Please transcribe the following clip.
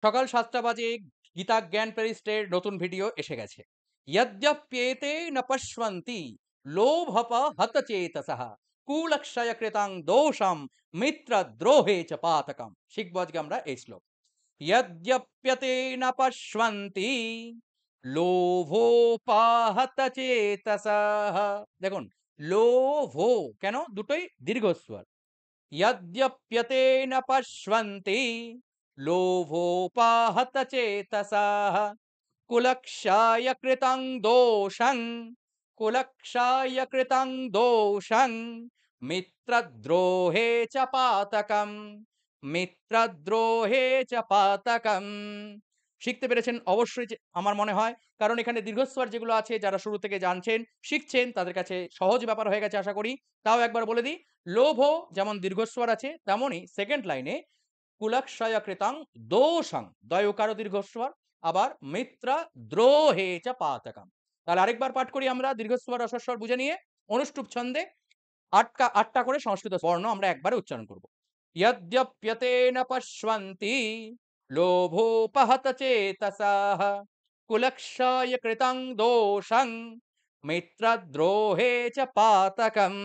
সকাল ৭টা বাজে গীতা জ্ঞান প্যারিস্টের নতুন ভিডিও এসে গেছে। "যদ্যপ্যেতে ন পশ্যন্তি লোভপহতচেতসঃ কুলক্ষয়কৃতাং দোষাম মিত্রদ্রোহে চ পাতকম।" শিখব আজকে আমরা এই শ্লোক। "যদ্যপ্যতে ন পশ্যন্তি লোভোপাহতচেতসঃ।" দেখুন, লোভো কেন? দুটোই দীর্ঘস্বর। यद्यप्यते न पश्यन्ति लोभोपाहतचेतसः कुलक्षाय कृतं दोषं कुलक्षाय कृतं दोषं मित्रद्रोहे च पातकम् मित्रद्रोहे च पातकम्। শিখতে পেরেছেন অবশ্যই যে আমার মনে হয়। কারণ এখানে দীর্ঘস্বর যেগুলো আছে যারা শুরু থেকে জানছেন, শিখছেন তাদের কাছে সহজ ব্যাপার হয়ে গেছে আশা করি। তাও একবার বলে দিই, লোভও যেমন দীর্ঘস্বর আছে তেমনই সেকেন্ড লাইনে কুলক্ষয়কৃতাং দোষাং দয়কারও দীর্ঘস্বর, আবার মিত্রা দ্রোহে চ পাতকম। তাহলে আরেকবার পাঠ করি আমরা দীর্ঘস্বর রসস্বর বুঝে নিয়ে অনুষ্টুপ ছন্দে আটটা করে সংস্কৃত বর্ণ আমরা একবারে উচ্চারণ করব। यद्यप्यतेन पश्यन्ति लोभोपहतचेतसः कुलक्षय कृतं दोषं मित्रद्रोहे च पातकम्।